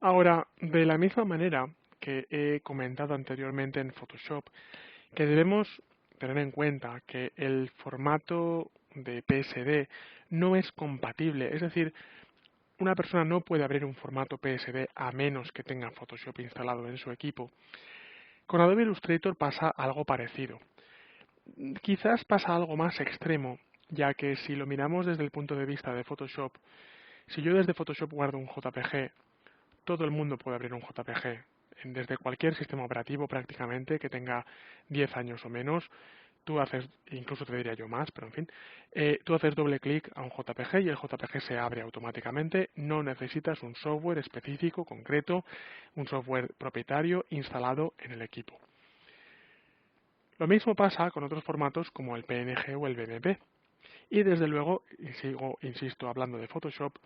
Ahora, de la misma manera que he comentado anteriormente en Photoshop, que debemos tener en cuenta que el formato de PSD no es compatible, es decir, una persona no puede abrir un formato PSD a menos que tenga Photoshop instalado en su equipo. Con Adobe Illustrator pasa algo parecido. Quizás pasa algo más extremo, ya que si lo miramos desde el punto de vista de Photoshop, si yo desde Photoshop guardo un JPG, todo el mundo puede abrir un JPG. Desde cualquier sistema operativo prácticamente que tenga 10 años o menos, tú haces, incluso te diría yo más, pero en fin, tú haces doble clic a un JPG y el JPG se abre automáticamente. No necesitas un software específico, concreto, un software propietario instalado en el equipo. Lo mismo pasa con otros formatos como el PNG o el BMP. Y desde luego, y insisto, hablando de Photoshop,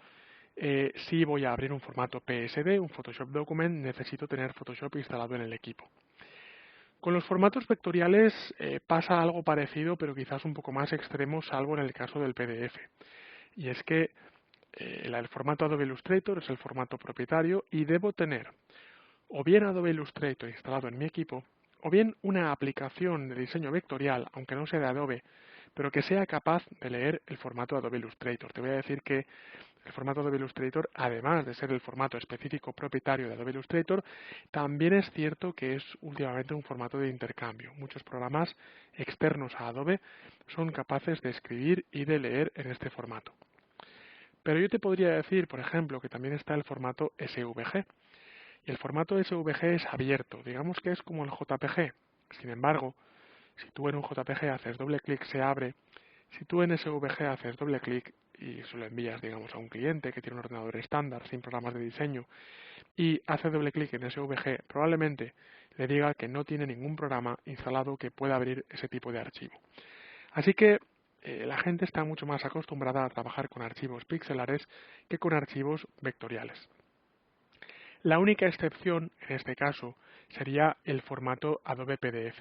si voy a abrir un formato PSD, un Photoshop Document, necesito tener Photoshop instalado en el equipo. Con los formatos vectoriales pasa algo parecido, pero quizás un poco más extremo, salvo en el caso del PDF. Y es que el formato Adobe Illustrator es el formato propietario y debo tener o bien Adobe Illustrator instalado en mi equipo, o bien una aplicación de diseño vectorial, aunque no sea de Adobe, pero que sea capaz de leer el formato Adobe Illustrator. Te voy a decir que el formato Adobe Illustrator, además de ser el formato específico propietario de Adobe Illustrator, también es cierto que es últimamente un formato de intercambio. Muchos programas externos a Adobe son capaces de escribir y de leer en este formato. Pero yo te podría decir, por ejemplo, que también está el formato SVG. Y el formato SVG es abierto, digamos que es como el JPG. Sin embargo, si tú en un JPG haces doble clic se abre, si tú en SVG haces doble clic y se lo envías, digamos, a un cliente que tiene un ordenador estándar sin programas de diseño y hace doble clic en SVG, probablemente le diga que no tiene ningún programa instalado que pueda abrir ese tipo de archivo. Así que la gente está mucho más acostumbrada a trabajar con archivos pixelares que con archivos vectoriales. La única excepción, en este caso, sería el formato Adobe PDF.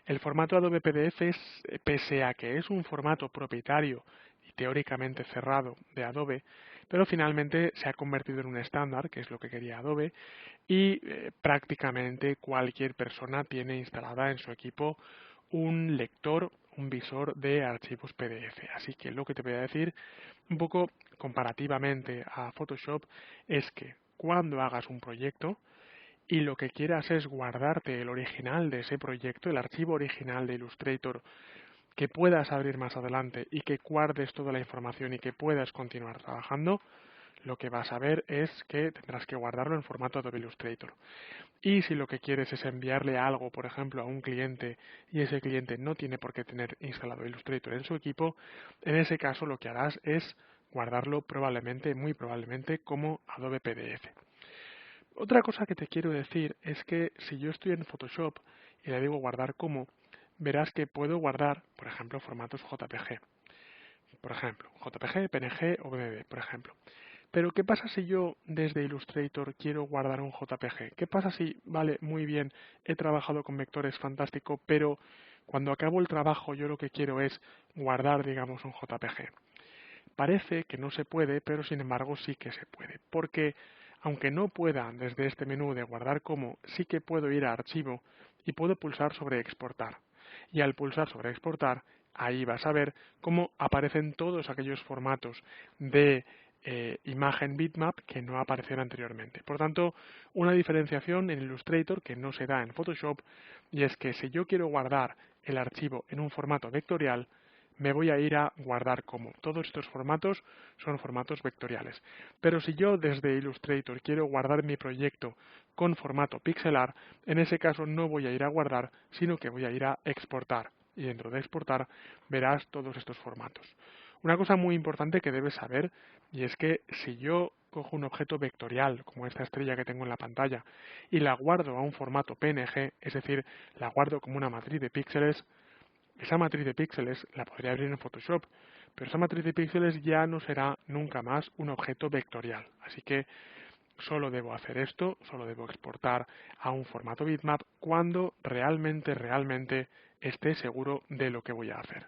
El formato Adobe PDF es, pese a que es un formato propietario y teóricamente cerrado de Adobe, pero finalmente se ha convertido en un estándar, que es lo que quería Adobe, y prácticamente cualquier persona tiene instalada en su equipo un lector, un visor de archivos PDF. Así que lo que te voy a decir, un poco comparativamente a Photoshop, es que cuando hagas un proyecto y lo que quieras es guardarte el original de ese proyecto, el archivo original de Illustrator, que puedas abrir más adelante y que guardes toda la información y que puedas continuar trabajando, lo que vas a ver es que tendrás que guardarlo en formato Adobe Illustrator. Y si lo que quieres es enviarle algo, por ejemplo, a un cliente y ese cliente no tiene por qué tener instalado Illustrator en su equipo, en ese caso lo que harás es guardarlo probablemente, muy probablemente, como Adobe PDF. Otra cosa que te quiero decir es que si yo estoy en Photoshop y le digo guardar como, verás que puedo guardar, por ejemplo, formatos JPG. Por ejemplo, JPG, PNG o BMP, por ejemplo. Pero ¿qué pasa si yo desde Illustrator quiero guardar un JPG? ¿Qué pasa si, vale, muy bien, he trabajado con vectores fantástico, pero cuando acabo el trabajo yo lo que quiero es guardar, digamos, un JPG? Parece que no se puede, pero sin embargo sí que se puede, porque aunque no pueda desde este menú de guardar como, sí que puedo ir a archivo y puedo pulsar sobre exportar. Y al pulsar sobre exportar, ahí vas a ver cómo aparecen todos aquellos formatos de imagen bitmap que no aparecieron anteriormente. Por tanto, una diferenciación en Illustrator que no se da en Photoshop, y es que si yo quiero guardar el archivo en un formato vectorial, me voy a ir a guardar como. Todos estos formatos son formatos vectoriales. Pero si yo desde Illustrator quiero guardar mi proyecto con formato pixelar, en ese caso no voy a ir a guardar, sino que voy a ir a exportar. Y dentro de exportar verás todos estos formatos. Una cosa muy importante que debes saber, y es que si yo cojo un objeto vectorial, como esta estrella que tengo en la pantalla, y la guardo a un formato PNG, es decir, la guardo como una matriz de píxeles, esa matriz de píxeles la podría abrir en Photoshop, pero esa matriz de píxeles ya no será nunca más un objeto vectorial. Así que solo debo hacer esto, solo debo exportar a un formato bitmap cuando realmente esté seguro de lo que voy a hacer.